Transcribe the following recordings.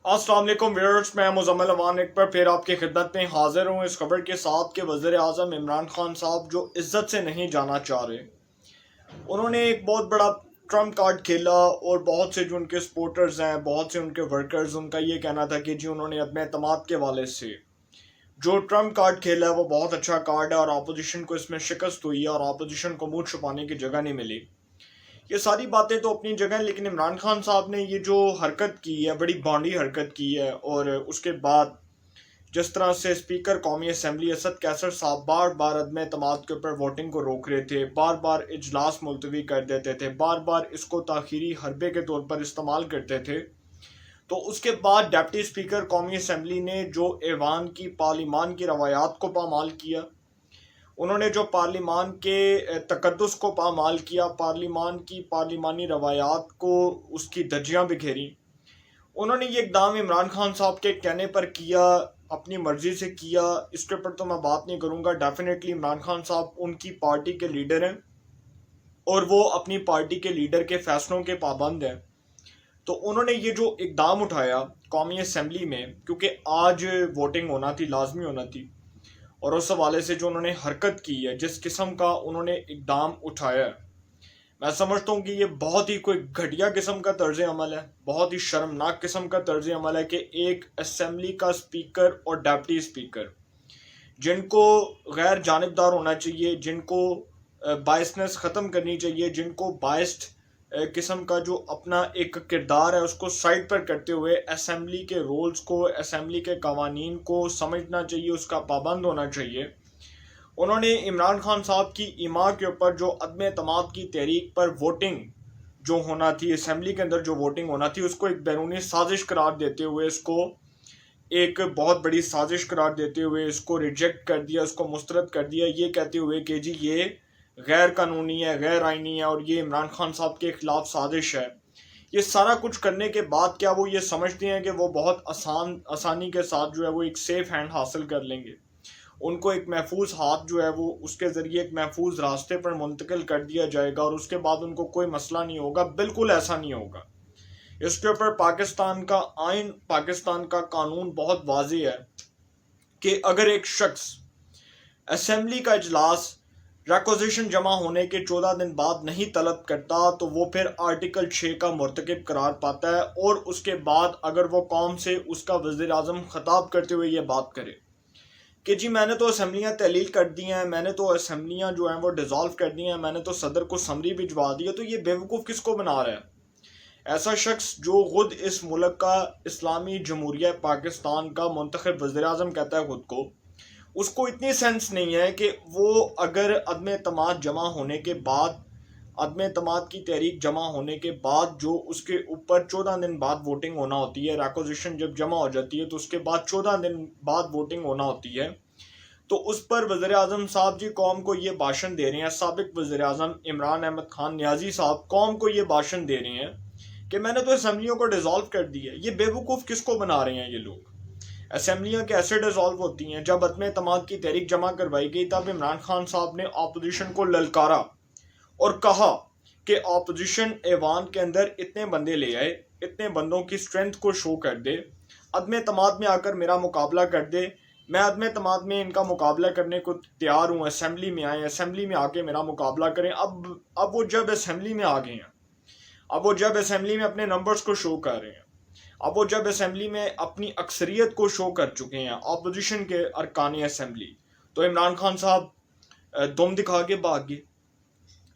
अस्सलाम वालेकुम व्यूअर्स, मैं मुज़म्मिल अवान एक बार फिर आपकी खिदमत में हाजिर हूँ इस खबर के साथ कि वज़ीर आज़म इमरान खान साहब जो इज्जत से नहीं जाना चाह रहे, उन्होंने एक बहुत बड़ा ट्रम्प कार्ड खेला और बहुत से जो उनके सपोर्टर्स हैं, बहुत से उनके वर्कर्स, उनका ये कहना था कि जी उन्होंने अपने एतमाद के वाले से जो ट्रम्प कार्ड खेला है वो बहुत अच्छा कार्ड है और अपोजिशन को इसमें शिकस्त हुई है और अपोजिशन को मुंह छुपाने की जगह नहीं मिली। ये सारी बातें तो अपनी जगह हैं, लेकिन इमरान खान साहब ने ये जो हरकत की है, बड़ी बांडी हरकत की है। और उसके बाद जिस तरह से स्पीकर कौमी असम्बली असद कैसर साहब बार बार अदम एतमाद के ऊपर वोटिंग को रोक रहे थे, बार बार इजलास मुलतवी कर देते थे, बार बार इसको ताखीरी हरबे के तौर पर इस्तेमाल करते थे, तो उसके बाद डिप्टी स्पीकर कौमी असम्बली ने जो ऐवान की पार्लिमान की रवायात को पामाल किया, उन्होंने जो पार्लिमान के तकद्दुस को पामाल किया, पार्लिमान की पार्लिमानी रवायात को उसकी धज्जियाँ बिखेरी, उन्होंने ये इकदाम इमरान खान साहब के कहने पर किया, अपनी मर्जी से किया। इसके ऊपर तो मैं बात नहीं करूँगा। डेफिनेटली इमरान खान साहब उनकी पार्टी के लीडर हैं और वो अपनी पार्टी के लीडर के फैसलों के पाबंद हैं। तो उन्होंने ये जो इकदाम उठाया कौमी असम्बली में, क्योंकि आज वोटिंग होना थी, लाजमी होना थी, और उस हवाले से जो उन्होंने हरकत की है, जिस किस्म का उन्होंने इकदाम उठाया है, मैं समझता हूँ कि ये बहुत ही कोई घटिया किस्म का तर्ज अमल है, बहुत ही शर्मनाक किस्म का तर्ज अमल है कि एक असम्बली का स्पीकर और डिप्टी स्पीकर, जिनको गैर जानिबदार होना चाहिए, जिनको बायसनेस ख़त्म करनी चाहिए, जिनको बायस्ड किस्म का जो अपना एक किरदार है उसको साइड पर करते हुए असम्बली के रूल्स को, असम्बली के कवानीन को समझना चाहिए, उसका पाबंद होना चाहिए, उन्होंने इमरान खान साहब की इमा के ऊपर जो अदम एतमाद की तहरीक पर वोटिंग जो होना थी, असम्बली के अंदर जो वोटिंग होना थी, उसको एक बैरूनी साजिश करार देते हुए, इसको एक बहुत बड़ी साजिश करार देते हुए इसको रिजेक्ट कर दिया, इसको मुस्तरद कर दिया, ये कहते हुए कि जी ये गैर कानूनी है, गैर आइनी है और ये इमरान खान साहब के खिलाफ साजिश है। ये सारा कुछ करने के बाद क्या वो ये समझते हैं कि वो बहुत आसानी के साथ जो है वो एक सेफ हैंड हासिल कर लेंगे, उनको एक महफूज हाथ जो है वो उसके ज़रिए एक महफूज रास्ते पर मुंतकिल कर दिया जाएगा और उसके बाद उनको कोई मसला नहीं होगा? बिल्कुल ऐसा नहीं होगा। इसके ऊपर पाकिस्तान का आइन, पाकिस्तान का कानून बहुत वाज़ेह है कि अगर एक शख्स असम्बली का इजलास रिक्वेजिशन जमा होने के 14 दिन बाद नहीं तलब करता तो वो फिर आर्टिकल 6 का मुर्तकिब करार पाता है, और उसके बाद अगर वो कौम से उसका वज़ीर आज़म खिताब करते हुए ये बात करे कि जी मैंने तो असम्बलियाँ तहलील कर दी हैं, मैंने तो असम्बलियाँ जो हैं वो डिज़ोल्व कर दी हैं, मैंने तो सदर को समरी भिजवा दी है, तो ये बेवकूफ़ किसको बना रहा है? ऐसा शख्स जो खुद इस मुल्क का इस्लामी जमहूरिया पाकिस्तान का मुंतखब वज़ीर आज़म कहता है खुद को, उसको इतनी सेंस नहीं है कि वो अगर अदम एतमाद जमा होने के बाद, अदम एतमाद की तहरीक जमा होने के बाद जो उसके ऊपर 14 दिन बाद वोटिंग होना होती है, रिक्वेजिशन जब जमा हो जाती है तो उसके बाद 14 दिन बाद वोटिंग होना होती है, तो उस पर वज़ीर आज़म साहब जी कौम को ये भाषण दे रहे हैं, साबिक वज़ीर आज़म इमरान अहमद खान नियाजी साहब कौम को ये भाषण दे रहे हैं कि मैंने तो असम्बलियों को डिज़ोल्व कर दिया। ये बेवकूफ़ किसको बना रहे हैं ये लोग? असम्बलियाँ कैसे डिज़ोल्व होती हैं? जब अदम एतमाद की तहरीक जमा करवाई गई तब इमरान खान साहब ने अपोजिशन को ललकारा और कहा कि अपोजिशन ऐवान के अंदर इतने बंदे ले आए, इतने बंदों की स्ट्रेंथ को शो कर दे, अदम एतमाद में आकर मेरा मुकाबला कर दे, मैं अदम एतमाद में इनका मुकाबला करने को तैयार हूँ, असम्बली में आए, असम्बली में आके मेरा मुकाबला करें। अब वो जब असम्बली में आ गए हैं, अब वो जब असम्बली में अपने नंबर्स को शो कर रहे हैं, अब वो जब असम्बली में अपनी अक्सरियत को शो कर चुके हैं अपोजिशन के अरकान असम्बली, तो इमरान खान साहब दुम दिखा के भाग गए,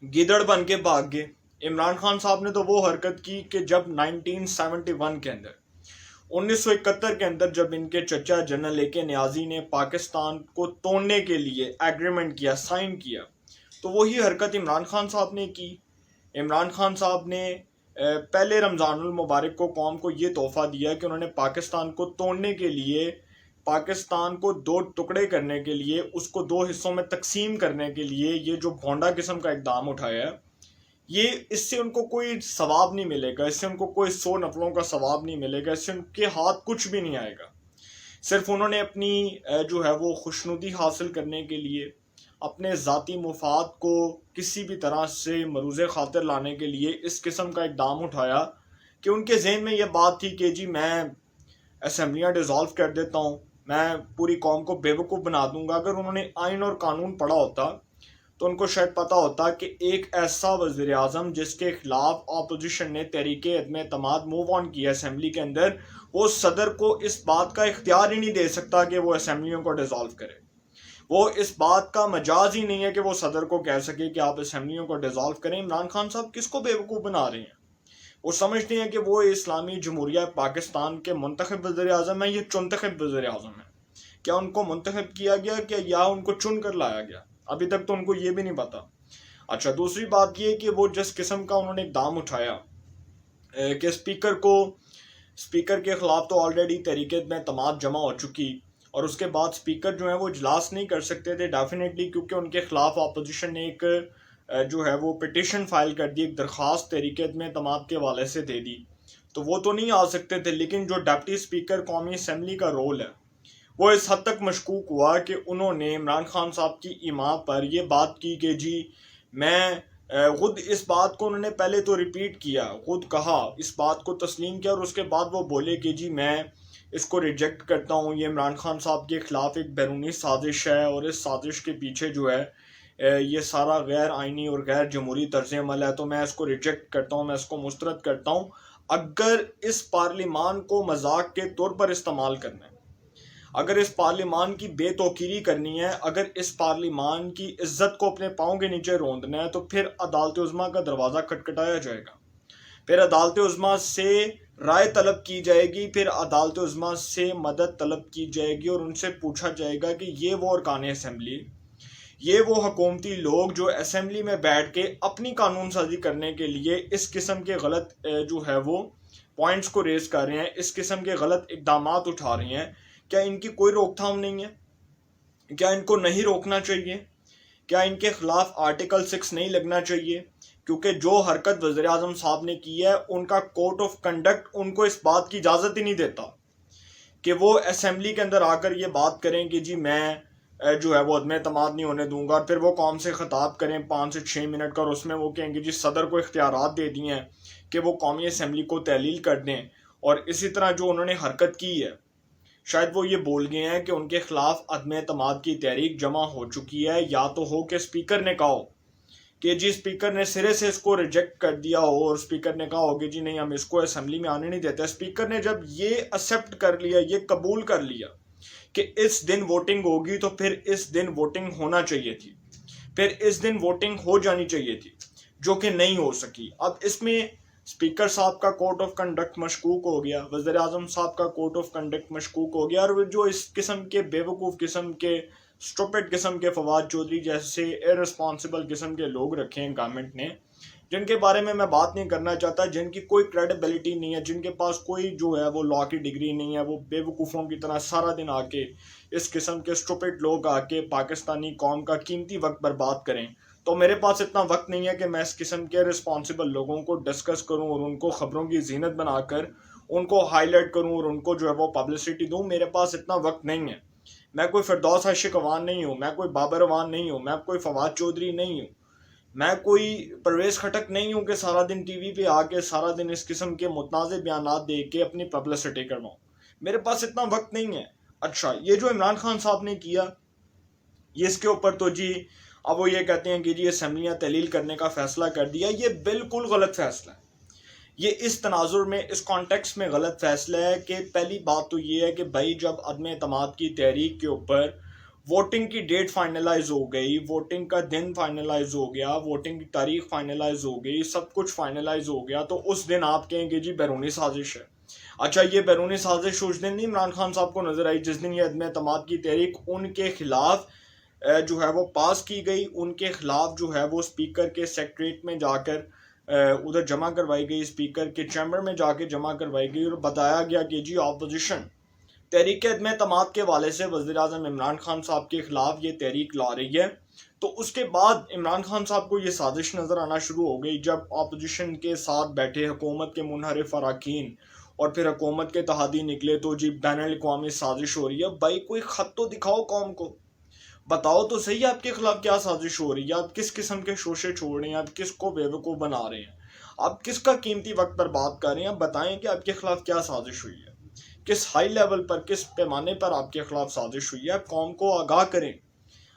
गिदड़ बन के भाग गए। इमरान खान साहब ने तो वो हरकत की कि जब 1971 के अंदर, 1971 के अंदर जब इनके चचा जनरल ए के नियाजी ने पाकिस्तान को तोड़ने के लिए एग्रीमेंट किया, साइन किया, तो वही हरकत इमरान खान साहब ने की। इमरान खान साहब ने पहले रमज़ानुल मुबारक को कौम को ये तोहफ़ा दिया कि उन्होंने पाकिस्तान को तोड़ने के लिए, पाकिस्तान को दो टुकड़े करने के लिए, उसको दो हिस्सों में तकसीम करने के लिए ये जो भोंडा किस्म का इक़दाम उठाया है, ये इससे उनको कोई सवाब नहीं मिलेगा, इससे उनको कोई 100 नफलों का सवाब नहीं मिलेगा, इससे उनके हाथ कुछ भी नहीं आएगा। सिर्फ उन्होंने अपनी जो है वो खुशनुदी हासिल करने के लिए, अपने ज़ाती मुफाद को किसी भी तरह से मरूज़ ख़ातिर लाने के लिए इस किस्म का इक़दाम उठाया कि उनके जहन में यह बात थी कि जी मैं असम्बलियाँ डिज़ोल्व कर देता हूँ, मैं पूरी कौम को बेवकूफ़ बना दूंगा। अगर उन्होंने आइन और कानून पढ़ा होता तो उनको शायद पता होता कि एक ऐसा वज़ीर आज़म जिसके खिलाफ अपोजिशन ने तहरीके अदम एतमाद मूव ऑन किया असम्बली के अंदर, वो सदर को इस बात का इख्तियार ही नहीं दे सकता कि वो असम्बलियों को डिज़ोल्व करे। वो इस बात का मजाज ही नहीं है कि वो सदर को कह सके कि आप असम्बलियों को डिज़ोल्व करें। इमरान खान साहब किसको बेवकूफ़ बना रहे हैं? वो समझते हैं कि वो इस्लामी जमहूरिया पाकिस्तान के मुंतखब वज़ीर आज़म है, ये चुनतखब वज़ीर आज़म है। क्या उनको मुंतखब किया गया क्या, या उनको चुन कर लाया गया? अभी तक तो उनको ये भी नहीं पता। अच्छा, दूसरी बात ये कि वो जिस किस्म का उन्होंने इक़दाम उठाया कि स्पीकर के ख़िलाफ़ तो ऑलरेडी तहरीक में तमाद जमा हो चुकी, और उसके बाद स्पीकर जो है वो इजलास नहीं कर सकते थे डेफिनेटली, क्योंकि उनके ख़िलाफ़ अपोजिशन ने एक जो है वो पिटिशन फाइल कर दी, एक दरख्वास्त तहरीक में तमाद के हवाले से दे दी, तो वो तो नहीं आ सकते थे। लेकिन जो डिप्टी स्पीकर कौमी असम्बली का रोल है वो इस हद तक मशकूक हुआ कि उन्होंने इमरान खान साहब की इमाम पर यह बात की कि जी मैं खुद इस बात को उन्होंने पहले तो रिपीट किया, खुद कहा, इस बात को तस्लीम किया, और उसके बाद वो बोले कि जी मैं इसको रिजेक्ट करता हूँ, ये इमरान खान साहब के ख़िलाफ़ एक बैरूनी साजिश है, और इस साजिश के पीछे जो है ये सारा गैर आइनी और गैर जमहूरी तर्ज अमल है, तो मैं इसको रिजेक्ट करता हूँ, मैं इसको मुस्तरद करता हूँ। अगर इस पार्लिमान को मजाक के तौर पर इस्तेमाल करना है, अगर इस पार्लिमान की बेतौकीरी करनी है, अगर इस पार्लिमान की इज्जत को अपने पाँव के नीचे रोंदना है, तो फिर अदालत उज़्मा का दरवाज़ा खटखटाया जाएगा, फिर अदालत उज़्मा से राय तलब की जाएगी, फिर अदालत उज़्मा से मदद तलब की जाएगी, और उनसे पूछा जाएगा कि ये वो अरकान असम्बली, ये वो हुकूमती लोग जो असम्बली में बैठ के अपनी कानून साजी करने के लिए इस किस्म के गलत जो है वो पॉइंट्स को रेज कर रहे हैं, इस किस्म के गलत इक़दाम उठा रहे हैं, क्या इनकी कोई रोकथाम नहीं है? क्या इनको नहीं रोकना चाहिए? क्या इनके खिलाफ आर्टिकल 6 नहीं लगना चाहिए? क्योंकि जो हरकत वज़ीर आज़म साहब ने की है, उनका कोड ऑफ कंडक्ट उनको इस बात की इजाज़त ही नहीं देता कि वो असम्बली के अंदर आकर ये बात करें कि जी मैं जो है वो अदम एतमाद नहीं होने दूंगा, और फिर वो कौम से ख़िताब करें 5 से 6 मिनट का, और उसमें वो कहेंगे जी सदर को इख्तियारात दे दिए हैं कि वो कौमी असम्बली को तहलील कर दें। और इसी तरह जो उन्होंने हरकत की है, शायद वो ये बोल गए हैं कि उनके खिलाफ अदम एतमाद की तहरीक जमा हो चुकी है, या तो हो कि स्पीकर ने कहा हो कि जी स्पीकर ने सिरे से इसको रिजेक्ट कर दिया हो, और स्पीकर ने कहा हो कि जी नहीं हम इसको असम्बली में आने नहीं देते। स्पीकर ने जब ये एक्सेप्ट कर लिया, ये कबूल कर लिया कि इस दिन वोटिंग होगी, तो फिर इस दिन वोटिंग होना चाहिए थी, फिर इस दिन वोटिंग हो जानी चाहिए थी, जो कि नहीं हो सकी। अब इसमें स्पीकर साहब का कोड ऑफ कंडक्ट मशकूक हो गया, वज़ीर आज़म साहब का कोड ऑफ कंडक्ट मशकूक हो गया, और जो इस किस्म के बेवकूफ़ किस्म के स्टूपिड किस्म के फवाद चौधरी जैसे इररिस्पॉन्सिबल किस्म के लोग रखे हैं गवर्नमेंट ने, जिनके बारे में मैं बात नहीं करना चाहता, जिनकी कोई क्रेडिबिलिटी नहीं है, जिनके पास कोई जो है वो लॉ की डिग्री नहीं है, वो बेवकूफ़ों की तरह सारा दिन आके इस किस्म के स्टूपिड लोग आके पाकिस्तानी कौम का कीमती वक्त बर्बाद करें। तो मेरे पास इतना वक्त नहीं है कि मैं इस किस्म के रिस्पॉन्सिबल लोगों को डिस्कस करूं और उनको ख़बरों की जीनत बनाकर उनको हाईलाइट करूं और उनको जो है वो पब्लिसिटी दूं। मेरे पास इतना वक्त नहीं है। मैं कोई फिरदौस आशिक अवान नहीं हूँ, मैं कोई बाबर अवान नहीं हूँ, मैं कोई फवाद चौधरी नहीं हूँ, मैं कोई परवेज़ खटक नहीं हूँ कि सारा दिन टीवी पे आके सारा दिन इस किस्म के मुतनाज़ बयानात दे के अपनी पब्लिसिटी करवाऊँ। मेरे पास इतना वक्त नहीं है। अच्छा, ये जो इमरान खान साहब ने किया, ये इसके ऊपर तो जी अब वो ये कहते हैं कि जी असम्बलियाँ तहलील करने का फ़ैसला कर दिया, ये बिल्कुल गलत फ़ैसला है। ये इस तनाजुर में, इस कॉन्टेक्स्ट में गलत फ़ैसला है कि पहली बात तो ये है कि भाई जब अदम एतमाद की तहरीक के ऊपर वोटिंग की डेट फाइनलाइज हो गई, वोटिंग का दिन फाइनलाइज हो गया, वोटिंग की तारीख फाइनलाइज हो गई, सब कुछ फाइनलाइज हो गया, तो उस दिन आप कहेंगे जी बैरूनी साजिश है। अच्छा, ये बैरूनी साजिश उस दिन नहीं इमरान खान साहब को नज़र आई जिस दिन ये अदम एतमाद की तहरीक उनके खिलाफ जो है वो पास की गई, उनके खिलाफ जो है वो स्पीकर के सेक्रेटरीट में जाकर उधर जमा करवाई गई, स्पीकर के चैम्बर में जाके जमा करवाई गई, और बताया गया कि जी अपोजिशन तहरीक अदम एतमाद के वाले से वज़ीर आज़म इमरान खान साहब के खिलाफ ये तहरीक ला रही है। तो उसके बाद इमरान खान साहब को ये साजिश नज़र आना शुरू हो गई जब अपोजिशन के साथ बैठे हुकूमत के मुनहरिफ अरकान और फिर हुकूमत के तहादी निकले, तो जी बैनुल-अक़वामी साजिश हो रही है। भाई कोई ख़त तो दिखाओ कौम को, बताओ तो सही आपके खिलाफ क्या साजिश हो रही है, आप किस किस्म के शोशे छोड़ रहे हैं, आप किसको बेवकूफ़ बना रहे हैं, आप किसका कीमती वक्त बर्बाद कर रहे हैं, आप बताएं कि आपके खिलाफ क्या साजिश हुई है। किस हाई लेवल पर, किस पैमाने पर आपके खिलाफ साजिश हुई है। आप कौम को आगाह करें,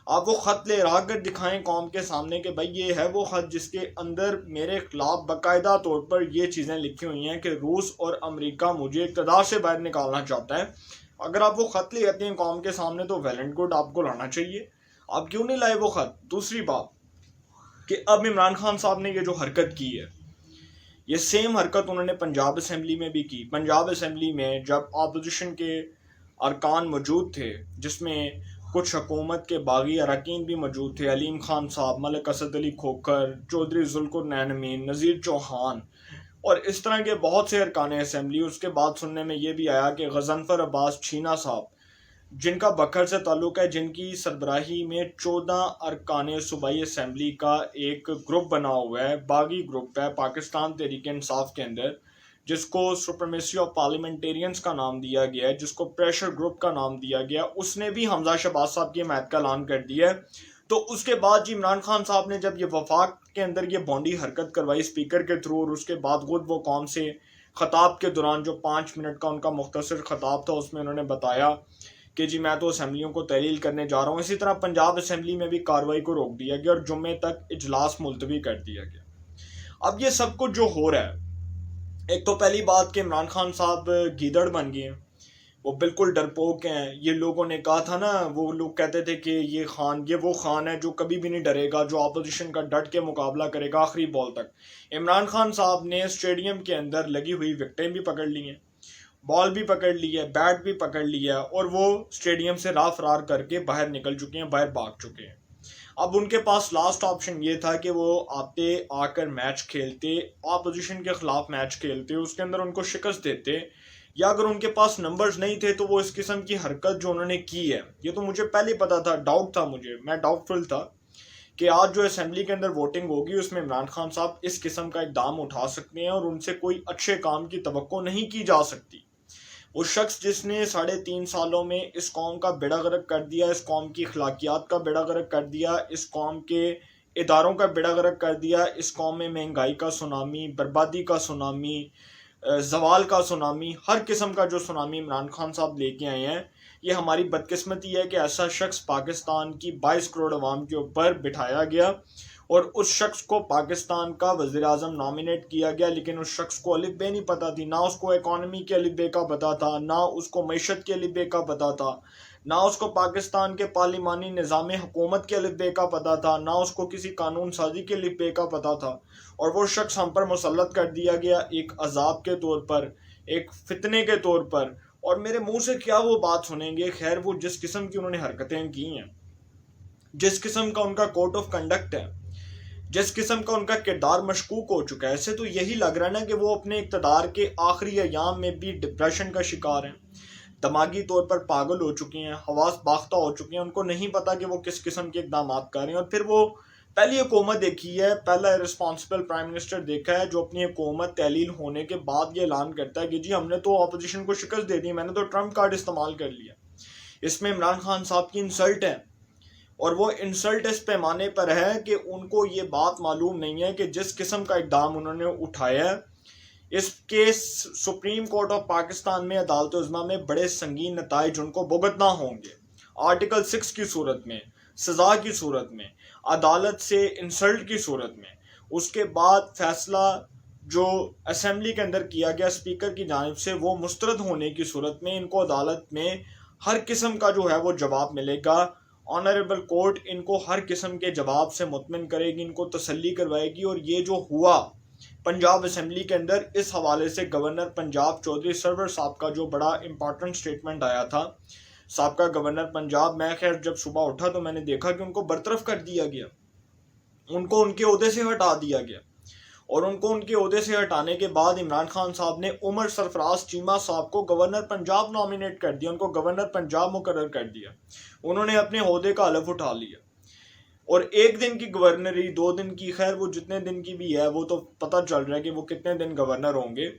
आप वो ख़त ले रहा कर दिखाएं कौम के सामने कि भाई ये है वो ख़त जिसके अंदर मेरे खिलाफ बाकायदा तौर पर ये चीज़ें लिखी हुई हैं कि रूस और अमेरिका मुझे इक़्तिदार से बाहर निकालना चाहता है। अगर आप वो ख़त ले आते हैं कौम के सामने तो वेल एंड गुड, आपको लाना चाहिए। आप क्यों नहीं लाए वो ख़त? दूसरी बात कि अब इमरान खान साहब ने ये जो हरकत की है, ये सेम हरकत उन्होंने पंजाब असम्बली में भी की। पंजाब असम्बली में जब अपोजिशन के अरकान मौजूद थे, जिसमें कुछ हुकूमत के बागी अरकान भी मौजूद थे, अलीम खान साहब, मलिक असद अली खोखर, चौधरी जुल्कुरनैन अमीन, नज़ीर चौहान और इस तरह के बहुत से अरकान असम्बली। उसके बाद सुनने में ये भी आया कि गज़नफ़र अब्बास छीना साहब, जिनका बखर से ताल्लुक़ है, जिनकी सरबराही में 14 अरकान सूबाई असम्बली का एक ग्रुप बना हुआ है, बागी ग्रुप है पाकिस्तान तहरीक इंसाफ के अंदर, जिसको सुप्रीमेसी ऑफ पार्लियामेंटेरियंस का नाम दिया गया है, जिसको प्रेशर ग्रुप का नाम दिया गया, उसने भी हमजा शहबाज साहब की हिमायत का ऐलान कर दिया है। तो उसके बाद जी इमरान खान साहब ने जब ये वफाक के अंदर ये बॉन्डी हरकत करवाई स्पीकर के थ्रू, और उसके बाद खुद वो कौम से खताब के दौरान जो 5 मिनट का उनका मुख्तसर खताब था, उसमें उन्होंने बताया कि जी मैं तो असम्बलियों को तहलील करने जा रहा हूँ। इसी तरह पंजाब असम्बली में भी कार्रवाई को रोक दिया गया और जुम्मे तक इजलास मुलतवी कर दिया गया। अब ये सब कुछ जो हो रहा है, एक तो पहली बात कि इमरान खान साहब गीदड़ बन गए हैं, वो बिल्कुल डरपोक हैं। ये लोगों ने कहा था ना, वो लोग कहते थे कि ये वो खान है जो कभी भी नहीं डरेगा, जो अपोजिशन का डट के मुकाबला करेगा आखिरी बॉल तक। इमरान खान साहब ने स्टेडियम के अंदर लगी हुई विकेटें भी पकड़ ली हैं, बॉल भी पकड़ ली है, बैट भी पकड़ लिया है, और वो स्टेडियम से राह फरार करके बाहर निकल चुके हैं, बाहर भाग चुके हैं। अब उनके पास लास्ट ऑप्शन ये था कि वो आते, आकर मैच खेलते, अपोजिशन के खिलाफ मैच खेलते, उसके अंदर उनको शिकस्त देते, या अगर उनके पास नंबर्स नहीं थे तो वो इस किस्म की हरकत जो उन्होंने की है, ये तो मुझे पहले पता था, डाउट था मुझे, मैं डाउटफुल था कि आज जो असेंबली के अंदर वोटिंग होगी उसमें इमरान खान साहब इस किस्म का इकदाम उठा सकते हैं और उनसे कोई अच्छे काम की तवक्को नहीं की जा सकती। उस शख्स जिसने 3.5 सालों में इस कौम का बेड़ा गर्क कर दिया, इस कौम की अखलाकियात का बेड़ा गर्क कर दिया, इस कौम के इदारों का बेड़ा गर्क कर दिया, इस कौम में महंगाई का सुनामी, बर्बादी का सुनामी, जवाल का सुनामी, हर किस्म का जो सुनामी इमरान खान साहब लेके आए हैं, ये हमारी बदकिस्मती है कि ऐसा शख्स पाकिस्तान की 22 करोड़ अवाम के ऊपर बिठाया गया और उस शख्स को पाकिस्तान का वज़ीर आज़म नॉमिनेट किया गया। लेकिन उस शख्स को अलिफ बे नहीं पता थी, ना उसको इकॉनमी के अलिफ बे का पता था, ना उसको मैशत के अलिफ बे का पता था, ना उसको पाकिस्तान के पार्लिमानी निज़ाम हुकूमत के अलिफ बे का पता था, ना उसको किसी कानून साजी के अलिफ बे का पता था। और वो शख्स हम पर मुसल्लत कर दिया गया एक अजाब के तौर पर, एक फितने के तौर पर। और मेरे मुंह से क्या वो बात सुनेंगे। खैर, वो जिस किस्म की उन्होंने हरकतें की हैं, जिस किस्म का उनका कोड ऑफ कंडक्ट है, जिस किस्म का उनका किरदार मशकूक हो चुका है, ऐसे तो यही लग रहा है ना कि वो अपने इक़्तिदार के आखिरी अयाम में भी डिप्रेशन का शिकार हैं, दिमागी तौर पर पागल हो चुके हैं, हवास बाख्ता हो चुके हैं, उनको नहीं पता कि वो किस किस्म के इकदाम कर रहे हैं। और फिर वो पहली हुकूमत देखी है, पहला रिस्पॉन्सिबल प्राइम मिनिस्टर देखा है जो अपनी हुकूमत तहलील होने के बाद ये ऐलान करता है कि जी हमने तो अपोजिशन को शिकस्त दे दी, मैंने तो ट्रम्प कार्ड इस्तेमाल कर लिया। इसमें इमरान खान साहब की इंसल्ट है, और वो इंसल्ट इस पैमाने पर है कि उनको ये बात मालूम नहीं है कि जिस किस्म का इकदाम उन्होंने उठाया है, इसके सुप्रीम कोर्ट ऑफ पाकिस्तान में, अदालत उज़्मा में बड़े संगीन नताइज उनको भुगतना होंगे। आर्टिकल 6 की सूरत में, सज़ा की सूरत में, अदालत से इंसल्ट की सूरत में। उसके बाद फैसला जो असेंबली के अंदर किया गया स्पीकर की जानिब से, वो मुस्तरद होने की सूरत में इनको अदालत में हर किस्म का जो है वो जवाब मिलेगा। ऑनरेबल कोर्ट इनको हर किस्म के जवाब से मुतमिन करेगी, इनको तसल्ली करवाएगी। और ये जो हुआ पंजाब असेंबली के अंदर, इस हवाले से गवर्नर पंजाब चौधरी सरवर साहब का जो बड़ा इंपॉर्टेंट स्टेटमेंट आया था, साबका गवर्नर पंजाब, मैं खैर जब सुबह उठा तो मैंने देखा कि उनको बरतरफ कर दिया गया, उनको उनके ओहदे से हटा दिया गया। और उनको उनके ओहदे से हटाने के बाद इमरान खान साहब ने उमर सरफराज चीमा साहब को गवर्नर पंजाब नॉमिनेट कर दिया, उनको गवर्नर पंजाब मुकर्रर कर दिया। उन्होंने अपने ओहदे का हलफ उठा लिया। और 1 दिन की गवर्नरी, 2 दिन की, खैर वो जितने दिन की भी है वो तो पता चल रहा है कि वो कितने दिन गवर्नर होंगे।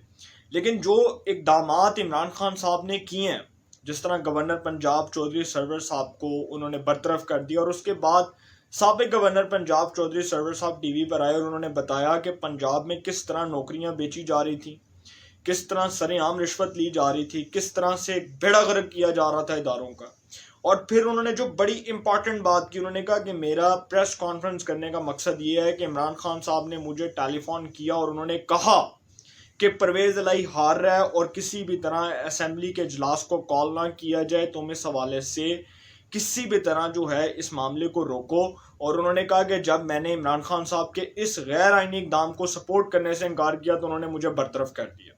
लेकिन जो इकदामात इमरान खान साहब ने किए हैं, जिस तरह गवर्नर पंजाब चौधरी सरवर साहब को उन्होंने बरतरफ कर दिया, और उसके बाद साबिक गवर्नर पंजाब चौधरी सरवर साहब टीवी पर आए और उन्होंने बताया कि पंजाब में किस तरह नौकरियां बेची जा रही थी, किस तरह सरेआम रिश्वत ली जा रही थी, किस तरह से बेड़ा गर्क किया जा रहा था इदारों का। और फिर उन्होंने जो बड़ी इंपॉर्टेंट बात की, उन्होंने कहा कि मेरा प्रेस कॉन्फ्रेंस करने का मकसद ये है कि इमरान खान साहब ने मुझे टेलीफोन किया और उन्होंने कहा कि परवेज़ इलाही हार रहा है और किसी भी तरह असेंबली के इजलास को कॉल ना किया जाए, तुम इस हवाले से किसी भी तरह जो है इस मामले को रोको। और उन्होंने कहा कि जब मैंने इमरान खान साहब के इस गैर आइनी इक़दाम को सपोर्ट करने से इनकार किया तो उन्होंने मुझे बरतरफ कर दिया।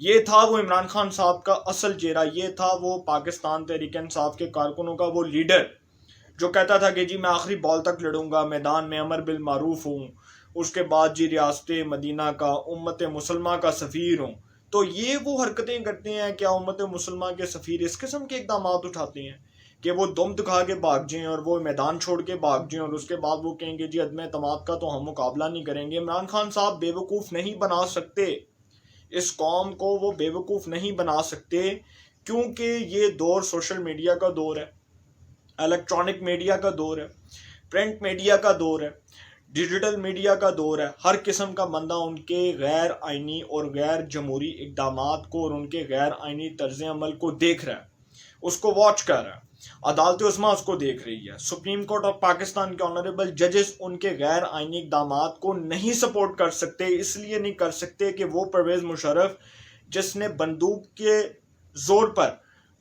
ये था वो इमरान खान साहब का असल चेहरा, ये था वो पाकिस्तान तहरीक-ए-इंसाफ के कारकुनों का वो लीडर जो कहता था कि जी मैं आखिरी बॉल तक लड़ूंगा, मैदान में अमर बिल मारूफ हूँ, उसके बाद जी रियासत मदीना का उम्मत मुसलमा का सफ़ीर हूँ। तो ये वो हरकतें करते हैं, क्या उम्मत मुसलमा के सफ़ीर इस किस्म के इक़दाम उठाते हैं कि वो दम दिखा के भाग जाएं और वो मैदान छोड़ के भाग जाएं और उसके बाद वो कहेंगे जी अदम एतमाद का तो हम मुकाबला नहीं करेंगे। इमरान खान साहब बेवकूफ़ नहीं बना सकते, इस कौम को वो बेवकूफ़ नहीं बना सकते, क्योंकि ये दौर सोशल मीडिया का दौर है, इलेक्ट्रॉनिक मीडिया का दौर है, प्रिंट मीडिया का दौर है, डिजिटल मीडिया का दौर है। हर किस्म का बंदा उनके गैर आइनी और गैर जमहूरी इक़दामात को और उनके गैर आइनी तर्ज अमल को देख रहा है, उसको वॉच कर रहा है। अदालत उस्मा उसको देख रही है। सुप्रीम कोर्ट ऑफ पाकिस्तान के ऑनरेबल जजेस उनके गैर आइनी इक़दामात को नहीं सपोर्ट कर सकते, इसलिए नहीं कर सकते कि वो परवेज़ मुशर्रफ जिसने बंदूक के जोर पर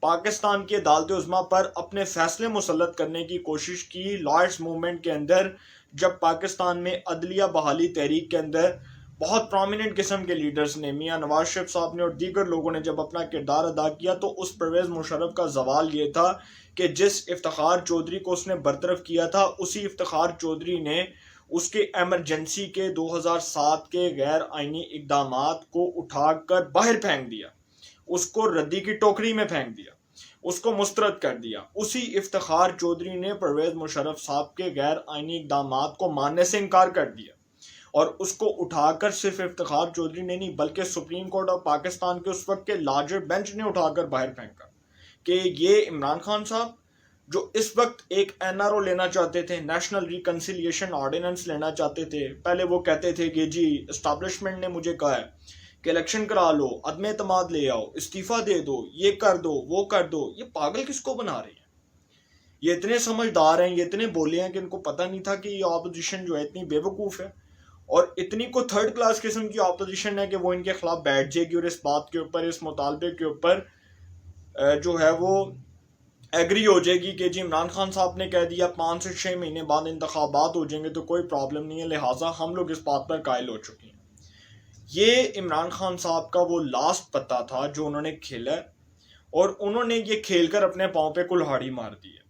पाकिस्तान की अदालत उस्मा पर अपने फैसले मुसल्लत करने की कोशिश की लॉयर्स मूवमेंट के अंदर, जब पाकिस्तान में अदलिया बहाली तहरीक के अंदर बहुत प्रोमिनेंट किस्म के लीडर्स ने, मियाँ नवाज शरीफ साहब ने और दीगर लोगों ने जब अपना किरदार अदा किया, तो उस परवेज़ मुशर्रफ का सवाल ये था कि जिस इफ्तिखार चौधरी को उसने बरतरफ किया था, उसी इफ्तिखार चौधरी ने उसके एमरजेंसी के 2007 के गैर आइनी इक़दामात को उठाकर बाहर फेंक दिया, उसको रद्दी की टोकरी में फेंक दिया, उसको मुस्तरद कर दिया। उसी इफ्तिखार चौधरी ने परवेज़ मुशर्रफ साहब के गैर आइनी इक़दामात को मानने से इनकार कर दिया और उसको उठाकर सिर्फ इफ्तिखार चौधरी ने नहीं बल्कि सुप्रीम कोर्ट ऑफ पाकिस्तान के उस वक्त के लार्जर बेंच ने उठाकर बाहर फेंका कि ये इमरान खान साहब जो इस वक्त एक NRO लेना चाहते थे, नेशनल रिकन्सिलिएशन ऑर्डिनेंस लेना चाहते थे। पहले वो कहते थे कि जी इस्टेब्लिशमेंट ने मुझे कहा है कि इलेक्शन करा लो, अदम एतमाद ले आओ, इस्तीफ़ा दे दो, ये कर दो, वो कर दो। ये पागल किसको बना रहे हैं? ये इतने समझदार हैं, ये इतने बोले हैं कि इनको पता नहीं था कि ये ऑपोजिशन जो है इतनी बेवकूफ़ है और इतनी को थर्ड क्लास किस्म की ऑपोजिशन है कि वो इनके खिलाफ बैठ जाएगी और इस बात के ऊपर, इस मुतालबे के ऊपर जो है वो एग्री हो जाएगी कि जी इमरान खान साहब ने कह दिया 5 से 6 महीने बाद इंतखाबात हो जाएंगे तो कोई प्रॉब्लम नहीं है, लिहाजा हम लोग इस बात पर कायल हो चुके हैं। ये इमरान खान साहब का वो लास्ट पत्ता था जो उन्होंने खेला है और उन्होंने ये खेल कर अपने पाँव पे कुल्हाड़ी मार दी है।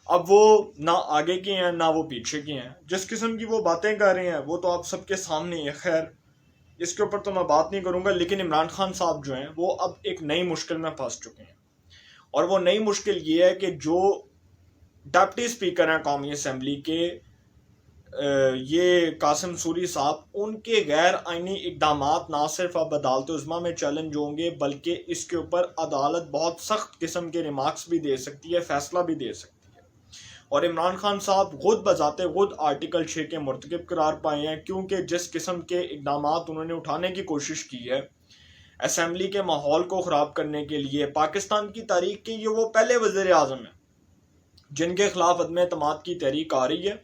अब वो ना आगे के हैं ना वो पीछे के हैं। जिस किस्म की वो बातें कर रहे हैं वो तो आप सबके सामने है, खैर इसके ऊपर तो मैं बात नहीं करूंगा। लेकिन इमरान खान साहब जो हैं वो अब एक नई मुश्किल में फंस चुके हैं और वो नई मुश्किल ये है कि जो डिप्टी स्पीकर हैं कौमी असम्बली के ये कासिम सूरी साहब, उनके गैर आइनी इक़दामात ना सिर्फ अब अदालत उज़्मा में चैलेंज होंगे बल्कि इसके ऊपर अदालत बहुत सख्त किस्म के रिमार्क्स भी दे सकती है, फैसला भी दे सकती है। और इमरान खान साहब खुद बजाते खुद आर्टिकल 6 के मुर्तकिब करार पाए हैं, क्योंकि जिस किस्म के इक़दामात उन्होंने उठाने की कोशिश की है असम्बली के माहौल को ख़राब करने के लिए। पाकिस्तान की तारीख के ये वो पहले वज़ीर आज़म हैं जिनके खिलाफ अदम एतमाद की तहरीक आ रही है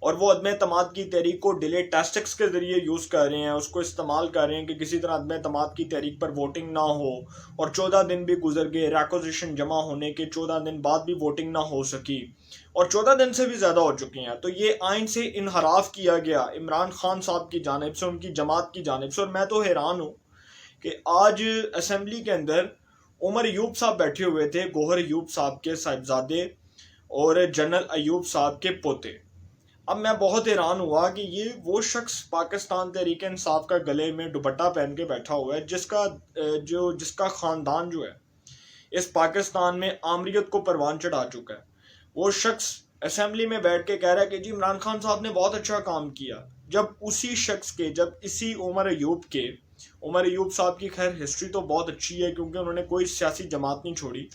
और वो अदम एतमाद की तहरीक को डिले टैक्टिक्स के ज़रिए यूज़ कर रहे हैं, उसको इस्तेमाल कर रहे हैं कि किसी तरह अदम एतमाद की तहरीक पर वोटिंग ना हो। और 14 दिन भी गुजर गए, रिक्विजिशन जमा होने के 14 दिन बाद भी वोटिंग ना हो सकी और 14 दिन से भी ज़्यादा हो चुके हैं। तो ये आइन से इनहराफ किया गया इमरान खान साहब की जानिब से, उनकी जमात की जानिब से। और मैं तो हैरान हूँ कि आज असम्बली के अंदर उमर अयूब साहब बैठे हुए थे, गौहर अयूब साहब के साहिबजादे और जनरल अयूब साहब के पोते। अब मैं बहुत हैरान हुआ कि ये वो शख्स पाकिस्तान तहरीक इंसाफ का गले में दुपट्टा पहन के बैठा हुआ है जिसका ख़ानदान जो है इस पाकिस्तान में आमरीत को परवान चढ़ा चुका है। वो शख्स असम्बली में बैठ के कह रहा है कि जी इमरान खान साहब ने बहुत अच्छा काम किया, जब उसी शख्स के, जब इसी उमर अयूब साहब की खैर हिस्ट्री तो बहुत अच्छी है क्योंकि उन्होंने कोई सियासी जमात नहीं छोड़ी।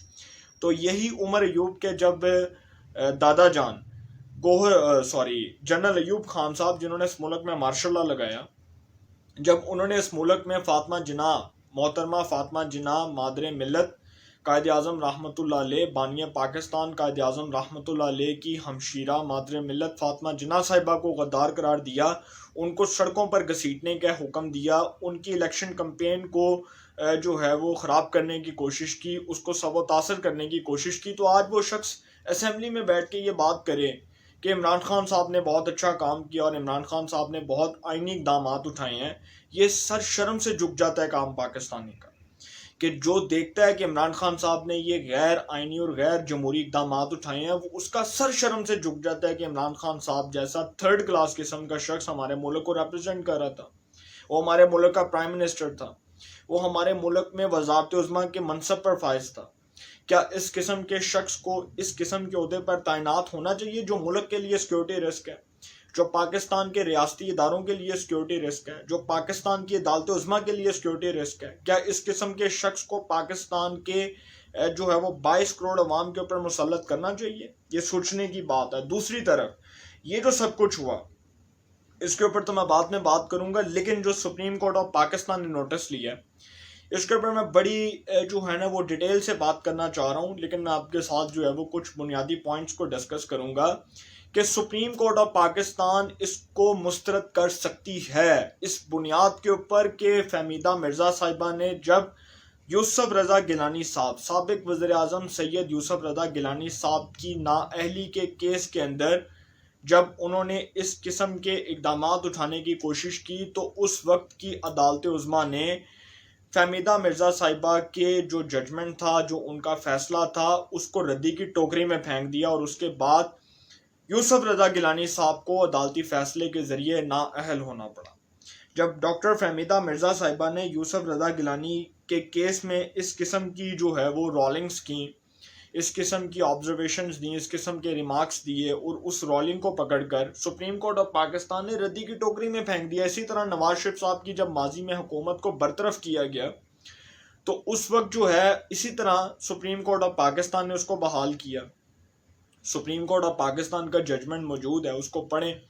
तो यही उमर अयूब के जब दादा जान जनरल अयूब खान साहब जिन्होंने इस मुल्क में मार्शल लॉ लगाया, जब उन्होंने इस मुल्क में फातिमा जिन्ना मोहतरमा फातिमा जिन्ना मादर मिल्लत कायद आज़म रहमतुल्लाह अलैह बानिया पाकिस्तान कायद आज़म रहमतुल्लाह अलैह की हमशीरा मादर मिल्लत फातिमा जिन्ना साहिबा को गद्दार करार दिया, उनको सड़कों पर घसीटने का हुक्म दिया, उनकी इलेक्शन कैंपेन को जो है वो ख़राब करने की कोशिश की, उसको सबोतासर करने की कोशिश की। तो आज वो शख्स असम्बली में बैठ के ये बात करे कि इमरान खान साहब ने बहुत अच्छा काम किया और इमरान खान साहब ने बहुत आईनी इक़दाम उठाए हैं, ये सर शर्म से झुक जाता है काम पाकिस्तानी का, कि जो देखता है कि इमरान खान साहब ने ये गैर आइनी और गैर जमहूरी इक़दाम उठाए हैं, वो उसका सर शर्म से झुक जाता है कि इमरान खान साहब जैसा थर्ड क्लास किस्म का शख्स हमारे मुल्क को रिप्रेजेंट कर रहा था, वो हमारे मुल्क का प्राइम मिनिस्टर था, वो हमारे मुल्क में वज़ारत उज़्मा के मनसब पर फाइज था। क्या इस किस्म के शख्स को इस किस्म के ओहदे पर तैनात होना चाहिए, जो मुल्क के लिए सिक्योरिटी रिस्क है, जो पाकिस्तान के रियासती इदारों के लिए सिक्योरिटी रिस्क है, जो पाकिस्तान की अदालत उज़्मा के लिए सिक्योरिटी रिस्क है? क्या इस किस्म के शख्स को पाकिस्तान के जो है वो 22 करोड़ अवाम के ऊपर मुसल्लत करना चाहिए? ये सोचने की बात है। दूसरी तरफ ये जो सब कुछ हुआ, इसके ऊपर तो मैं बाद में बात करूंगा, लेकिन जो सुप्रीम कोर्ट ऑफ पाकिस्तान ने नोटिस लिया है, इसके ऊपर मैं बड़ी जो है ना वो डिटेल से बात करना चाह रहा हूँ, लेकिन मैं आपके साथ जो है वो कुछ बुनियादी पॉइंट्स को डिस्कस करूंगा कि सुप्रीम कोर्ट ऑफ पाकिस्तान इसको मुस्तरद कर सकती है इस बुनियाद के ऊपर कि फहमीदा मिर्ज़ा साहिबा ने जब यूसुफ रज़ा गिलानी साहब, साबिक वज़ीर आज़म सैयद यूसुफ रज़ा गिलानी साहब की नाअहली के केस के अंदर जब उन्होंने इस किस्म के इक़दाम उठाने की कोशिश की, तो उस वक्त की अदालत उज़्मा ने फहमीदा मिर्ज़ा साहिबा के जो जजमेंट था, जो उनका फ़ैसला था, उसको रद्दी की टोकरी में फेंक दिया और उसके बाद यूसुफ रज़ा गिलानी साहब को अदालती फ़ैसले के ज़रिए नाअहल होना पड़ा। जब डॉक्टर फहमीदा मिर्ज़ा साहिबा ने यूसुफ रज़ा गिलानी के केस में इस किस्म की जो है वो रोलिंग्स की, इस किस्म की ऑब्जर्वेशंस दी, इस किस्म के रिमार्क्स दिए और उस रोलिंग को पकड़कर सुप्रीम कोर्ट ऑफ पाकिस्तान ने रद्दी की टोकरी में फेंक दिया। इसी तरह नवाज शरीफ साहब की जब माजी में हुकूमत को बरतरफ किया गया, तो उस वक्त जो है इसी तरह सुप्रीम कोर्ट ऑफ पाकिस्तान ने उसको बहाल किया। सुप्रीम कोर्ट ऑफ पाकिस्तान का जजमेंट मौजूद है, उसको पढ़ें,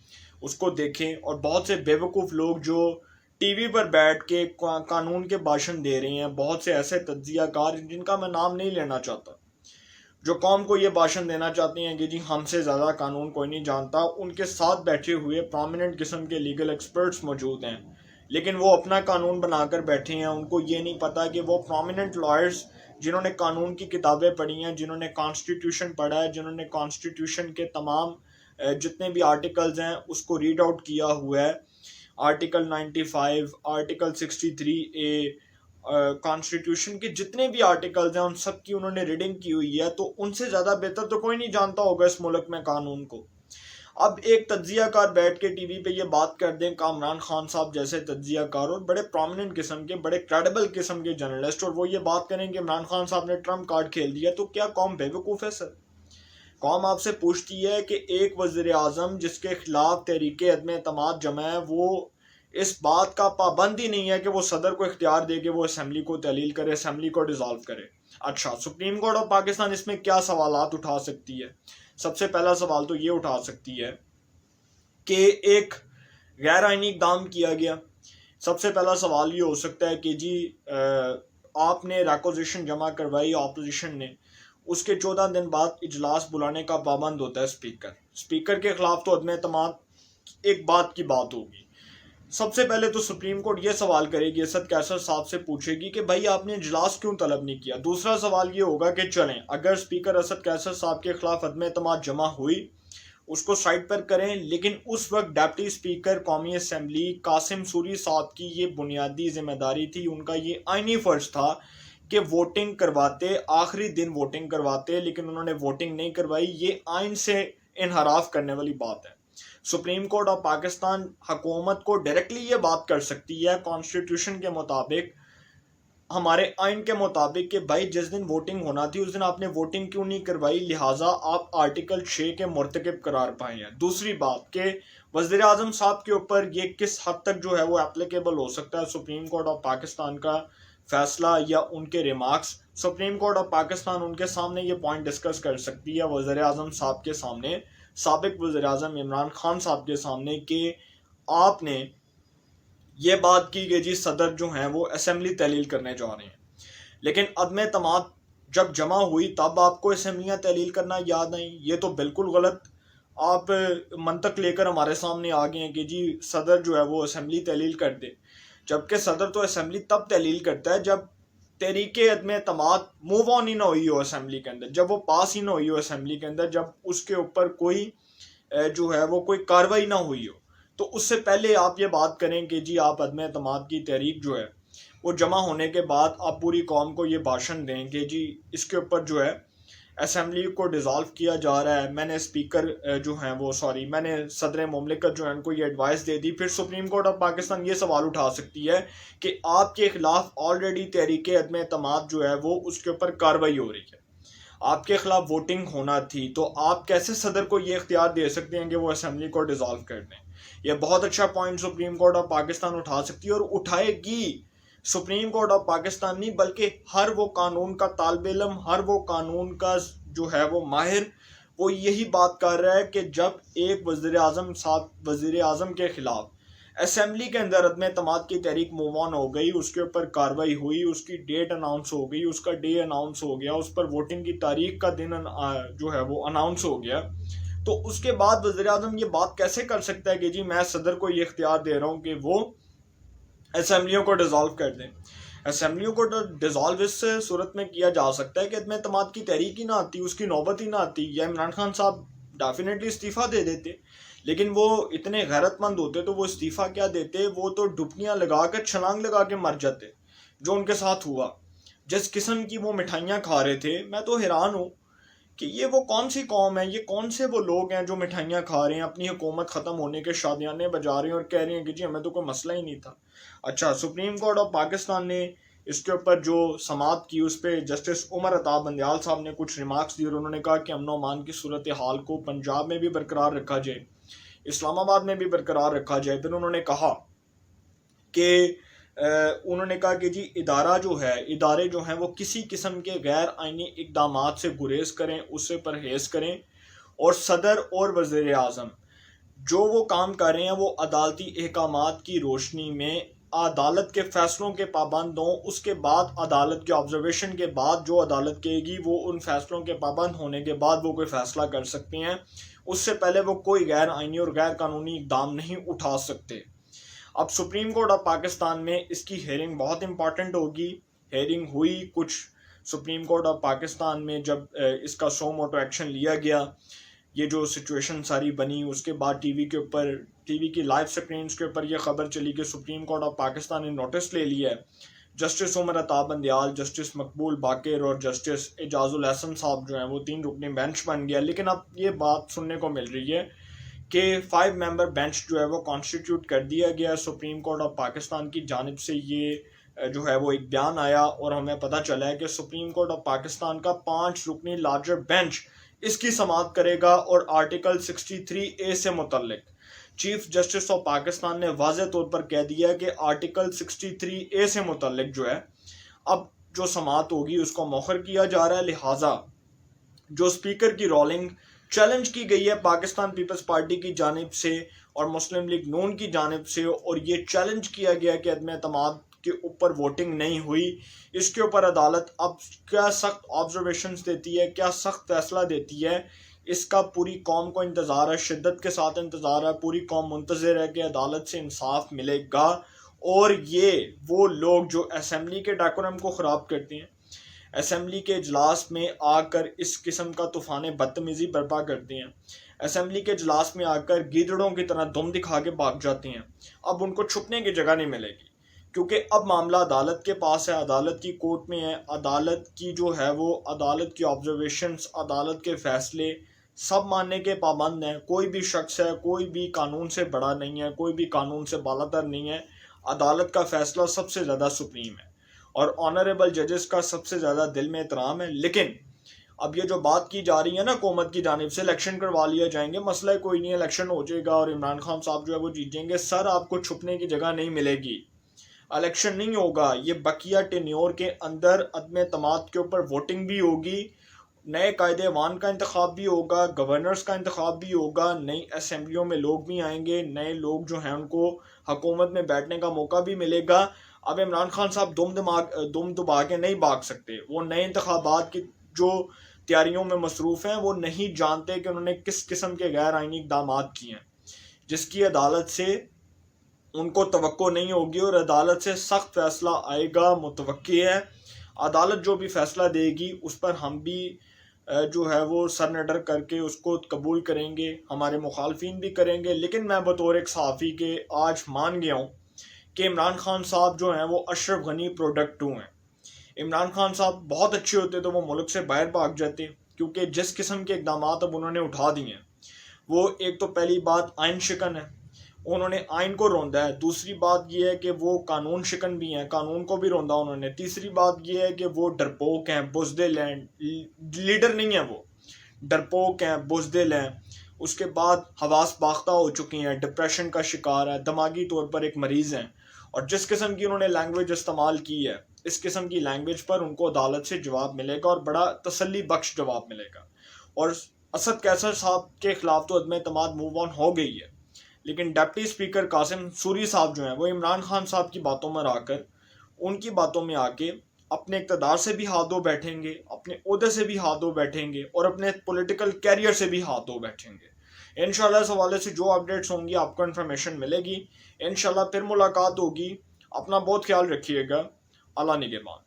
उसको देखें। और बहुत से बेवकूफ़ लोग जो टीवी पर बैठ के कानून के भाषण दे रहे हैं, बहुत से ऐसे तज्जियाकार जिनका मैं नाम नहीं लेना चाहता, जो कौम को ये भाषण देना चाहते हैं कि जी हमसे ज़्यादा कानून कोई नहीं जानता, उनके साथ बैठे हुए प्रोमिनेंट किस्म के लीगल एक्सपर्ट्स मौजूद हैं, लेकिन वो अपना कानून बनाकर बैठे हैं। उनको ये नहीं पता कि वो प्रोमिनेंट लॉयर्स जिन्होंने कानून की किताबें पढ़ी हैं, जिन्होंने कॉन्स्टिट्यूशन पढ़ा है, जिन्होंने कॉन्स्टिट्यूशन के तमाम जितने भी आर्टिकल्स हैं उसको रीड आउट किया हुआ है, आर्टिकल 95, आर्टिकल 63A, कॉन्स्टिट्यूशन के जितने भी आर्टिकल्स हैं उन सब की उन्होंने रीडिंग की हुई है, तो उनसे ज़्यादा बेहतर तो कोई नहीं जानता होगा इस मुल्क में कानून को। अब एक तज्जियाकार बैठ के टीवी पे ये बात कर दें, कामरान खान साहब जैसे तज्जियाकार और बड़े प्रोमिनेंट किस्म के, बड़े क्रेडिबल किस्म के जर्नलिस्ट, और वो ये बात करें कि इमरान खान साहब ने ट्रम्प कार्ड खेल दिया, तो क्या कौम बेवकूफ़ है सर? कौम आपसे पूछती है कि एक वज़ीर आज़म जिसके खिलाफ तहरीके अदम एतमाद जमा है, वो इस बात का पाबंद ही नहीं है कि वो सदर को इख्तियार दे के वो असम्बली को तहलील करे, असम्बली को डिज़ोल्व करे। अच्छा, सुप्रीम कोर्ट ऑफ पाकिस्तान इसमें क्या सवालात उठा सकती है? सबसे पहला सवाल तो ये उठा सकती है कि एक गैर आइनी इक़दाम किया गया। सबसे पहला सवाल ये हो सकता है कि जी आपने रिक्वेजिशन जमा करवाई ऑपोजिशन ने, उसके 14 दिन बाद इजलास बुलाने का पाबंद होता है स्पीकर। स्पीकर के खिलाफ तो अदम एतमाद एक बात की बात होगी। सबसे पहले तो सुप्रीम कोर्ट ये सवाल करेगी, असद कैसर साहब से पूछेगी कि भाई आपने इजलास क्यों तलब नहीं किया। दूसरा सवाल ये होगा कि चलें, अगर स्पीकर असद कैसर साहब के खिलाफ अदम एतमाद जमा हुई, उसको साइड पर करें, लेकिन उस वक्त डिप्टी स्पीकर कौमी असम्बली कासिम सूरी साहब की ये बुनियादी जिम्मेदारी थी, उनका ये आइनी फ़र्ज था कि वोटिंग करवाते, आखिरी दिन वोटिंग करवाते, लेकिन उन्होंने वोटिंग नहीं करवाई। ये आइन से इनहराफ करने वाली बात है। सुप्रीम कोर्ट ऑफ पाकिस्तान हुकूमत को डायरेक्टली ये बात कर सकती है कॉन्स्टिट्यूशन के मुताबिक, हमारे आइन के मुताबिक, कि भाई जिस दिन वोटिंग होना थी उस दिन आपने वोटिंग क्यों नहीं करवाई, लिहाजा आप आर्टिकल 6 के मुर्तकिब करार पाए हैं। दूसरी बात कि वज़ीर आज़म साहब के ऊपर ये किस हद तक जो है वो एप्लीकेबल हो सकता है सुप्रीम कोर्ट ऑफ पाकिस्तान का फैसला या उनके remarks. Supreme court of Pakistan उनके सामने ये पॉइंट डिस्कस कर सकती है, वज़ीर आज़म साहब के सामने, साबिक वज़ीर आज़म इमरान खान साहब के सामने, कि आपने ये बात की कि जी सदर जो हैं वो असम्बली तहलील करने जा रहे हैं, लेकिन अदम तमाद जब जमा हुई तब आपको असम्बलियाँ तहलील करना याद आई। ये तो बिल्कुल गलत आप मंतक लेकर हमारे सामने आ गए हैं कि जी सदर जो है वो असम्बली तहलील कर दे, जबकि सदर तो असम्बली तब तहलील करता है जब तहरीके अदम एतमाद मूव ऑन ही ना हुई हो असम्बली के अंदर, जब वो पास ही ना हुई हो असम्बली के अंदर, जब उसके ऊपर कोई जो है वो कोई कार्रवाई ना हुई हो। तो उससे पहले आप ये बात करें कि जी आप अदम एतमाद की तहरीक जो है वो जमा होने के बाद आप पूरी कौम को ये भाषण दें कि जी इसके ऊपर जो है असम्बली को डिज़ोल्व किया जा रहा है। मैंने स्पीकर जो हैं वो मैंने सदर मुमलिकत जो है उनको ये एडवाइस दे दी। फिर सुप्रीम कोर्ट ऑफ पाकिस्तान ये सवाल उठा सकती है कि आपके खिलाफ ऑलरेडी तहरीक अदम एतमाद जो है वो उसके ऊपर कार्रवाई हो रही है, आपके खिलाफ वोटिंग होना थी, तो आप कैसे सदर को ये इख्तियार दे सकते हैं कि वो असम्बली को डिज़ोल्व कर दें। यह बहुत अच्छा point supreme court of Pakistan उठा सकती है और उठाएगी। सुप्रीम कोर्ट ऑफ पाकिस्तान नहीं बल्कि हर वो कानून का तालिब इल्म, हर वो कानून का जो है वो माहिर, वो यही बात कर रहा है कि जब एक वज़ीर आज़म साहब वज़ीर आज़म के खिलाफ असम्बली के अंदर अदम एतमाद की तहरीक मूव ऑन हो गई, उसके ऊपर कार्रवाई हुई, उसकी डेट अनाउंस हो गई, उसका डे अनाउंस हो गया, उस पर वोटिंग की तारीख का दिन जो है वो अनाउंस हो गया, तो उसके बाद वज़ीर आज़म ये बात कैसे कर सकता है कि जी मैं सदर को ये इख्तियार दे रहा हूँ कि वो असम्बलियों को डिज़ोल्व कर दें। असम्बलियों को डिज़ोल्व इस सूरत में किया जा सकता है कि अदम एतमाद की तहरीक ही ना आती, उसकी नौबत ही ना आती, या इमरान खान साहब डेफिनेटली इस्तीफ़ा दे देते, लेकिन वो इतने गैरतमंद होते तो वो इस्तीफ़ा क्या देते, वो तो डुबकियाँ लगा कर छलांग लगा के मर जाते। जो उनके साथ हुआ, जिस किस्म की वो मिठाइयाँ खा रहे थे, मैं तो हैरान हूँ कि ये वो कौन सी कौम है, ये कौन से वो लोग हैं जो मिठाइयाँ खा रहे हैं, अपनी हुकूमत ख़त्म होने के शादियाने बजा रहे हैं और कह रहे हैं कि जी हमें तो कोई मसला ही नहीं था। अच्छा, सुप्रीम कोर्ट ऑफ पाकिस्तान ने इसके ऊपर जो समाअत की, उस पर जस्टिस उमर अता बंदयाल साहब ने कुछ रिमार्क्स दिए और उन्होंने कहा कि अमन अमान की सूरत हाल को पंजाब में भी बरकरार रखा जाए, इस्लामाबाद में भी बरकरार रखा जाए। फिर उन्होंने कहा कि जी इदारे जो हैं वो किसी किस्म के गैर आइनी इक़दामात से गुरेज करें, उससे परहेज़ करें, और सदर और वज़ीर आज़म जो वो काम कर रहे हैं वो अदालती अहकामात की रोशनी में अदालत के फ़ैसलों के पाबंद हों। उसके बाद अदालत के ऑब्जर्वेशन के बाद जो अदालत कहेगी वो उन फैसलों के पाबंद होने के बाद वो कोई फ़ैसला कर सकते हैं, उससे पहले वो कोई गैर आइनी और गैर कानूनी इक़दाम नहीं उठा सकते। अब सुप्रीम कोर्ट ऑफ पाकिस्तान में इसकी हेयरिंग बहुत इंपॉर्टेंट होगी। हेयरिंग हुई कुछ सुप्रीम कोर्ट ऑफ पाकिस्तान में जब इसका सो मोटो एक्शन लिया गया, ये जो सिचुएशन सारी बनी, उसके बाद टीवी की लाइव स्क्रीन के ऊपर यह खबर चली कि सुप्रीम कोर्ट ऑफ पाकिस्तान ने नोटिस ले लिया है। जस्टिस उमर अता बंदयाल, जस्टिस मकबूल बाकर और जस्टिस एजाजुल हसन साहब जो हैं वो 3 रुकनी बेंच बन गया। लेकिन अब ये बात सुनने को मिल रही है कि 5 मेंबर बेंच जो है वो कॉन्स्टिट्यूट कर दिया गया। सुप्रीम कोर्ट ऑफ पाकिस्तान की जानिब से ये जो है वो एक बयान आया और हमें पता चला है कि सुप्रीम कोर्ट ऑफ पाकिस्तान का 5 रुकनी लार्जर बेंच इसकी समाअत करेगा और आर्टिकल 63A से मुतल्लिक चीफ जस्टिस ऑफ पाकिस्तान ने वाज़ेह तौर पर कह दिया कि आर्टिकल 63A से मुतल्लिक जो है अब जो समाअत होगी उसको मौखर किया जा रहा है। लिहाजा जो स्पीकर की रोलिंग चैलेंज की गई है पाकिस्तान पीपल्स पार्टी की जानिब से और मुस्लिम लीग नून की जानिब से, और ये चैलेंज किया गया कि अदम एतमाद के ऊपर वोटिंग नहीं हुई, इसके ऊपर अदालत अब क्या सख्त ऑब्जर्वेशंस देती है, क्या सख्त फैसला देती है, इसका पूरी कौम को इंतज़ार है, शिद्दत के साथ इंतज़ार है। पूरी कौम मुंतज़िर है कि अदालत से इंसाफ मिलेगा और ये वो लोग जो असम्बली के डेकोरम को ख़राब करते हैं, असम्बली के इजलास में आकर इस किस्म का तूफ़ान बदतमीज़ी बर्पा करते हैं, असम्बली के इजलास में आकर गीदड़ों की तरह दुम दिखा के भाग जाते हैं, अब उनको छुपने की जगह नहीं मिलेगी, क्योंकि अब मामला अदालत के पास है, अदालत की कोर्ट में है। अदालत की जो है वो अदालत की ऑब्जर्वेशंस, अदालत के फ़ैसले सब मानने के पाबंद हैं। कोई भी शख्स है, कोई भी कानून से बड़ा नहीं है, कोई भी कानून से बालातर नहीं है। अदालत का फ़ैसला सबसे ज़्यादा सुप्रीम है और ऑनरेबल जजेस का सबसे ज़्यादा दिल में एहतराम है। लेकिन अब ये जो बात की जा रही है ना हुकूमत की जानिब से, इलेक्शन करवा लिया जाएंगे, मसला कोई नहीं, इलेक्शन हो जाएगा और इमरान खान साहब जो है वो जीतेंगे। सर, आपको छुपने की जगह नहीं मिलेगी, इलेक्शन नहीं होगा, ये बकिया टेन्योर के अंदर अदम एतमाद के ऊपर वोटिंग भी होगी, नए कायदे-ए-वान का इंतखाब भी होगा, गवर्नर्स का इंतखाब भी होगा, नई असम्बलियों में लोग भी आएंगे, नए लोग जो हैं उनको हुकूमत में बैठने का मौका भी मिलेगा। अब इमरान खान साहब दुम दबा के नहीं भाग सकते। वो नए इंतखाबात की जो तैयारियों में मसरूफ़ हैं, वो नहीं जानते कि उन्होंने किस किस्म के गैर आइनी इक़दाम किए हैं, जिसकी अदालत से उनको तवक्को नहीं होगी और अदालत से सख्त फैसला आएगा, मुतवक्की है। अदालत जो भी फैसला देगी उस पर हम भी जो है वो सर नडर करके उसको कबूल करेंगे, हमारे मुखालफिन भी करेंगे। लेकिन मैं बतौर एक सहाफ़ी के आज मान गया हूँ कि इमरान खान साहब जो हैं वो अशरफ गनी प्रोडक्ट 2 हैं। इमरान खान साहब बहुत अच्छे होते तो वो मुल्क से बाहर भाग जाते, क्योंकि जिस किस्म के इकदाम अब उन्होंने उठा दिए हैं, वो एक तो पहली बात आइन शिकन है, उन्होंने आइन को रौंदा है। दूसरी बात यह है कि वो कानून शिकन भी हैं, कानून को भी रौंदा उन्होंने। तीसरी बात यह है कि वो डरपोक हैं, बुज़दिल हैं, लीडर नहीं है, वो डरपोक हैं, बुज़दिल हैं। उसके बाद हवास बाख्ता हो चुकी हैं, डिप्रेशन का शिकार है, दिमागी तौर पर एक मरीज़ हैं। और जिस किस्म की उन्होंने लैंग्वेज इस्तेमाल की है, इस किस्म की लैंग्वेज पर उनको अदालत से जवाब मिलेगा और बड़ा तसल्ली बख्श जवाब मिलेगा। और असद कैसर साहब के खिलाफ तो अदम एतमाद मूव ऑन हो गई है, लेकिन डिप्टी स्पीकर कासिम सूरी साहब जो हैं वो इमरान खान साहब की बातों में आकर, उनकी बातों में आके अपने इक़्तिदार से भी हाथ धो बैठेंगे, अपने ओहदे से भी हाथ धो बैठेंगे और अपने पॉलिटिकल कैरियर से भी हाथ धो बैठेंगे। इंशाल्लाह इस हवाले से जो अपडेट्स होंगी आपको इन्फॉर्मेशन मिलेगी। इंशाल्लाह फिर मुलाकात होगी। अपना बहुत ख्याल रखिएगा। अल्लाह निगहबान।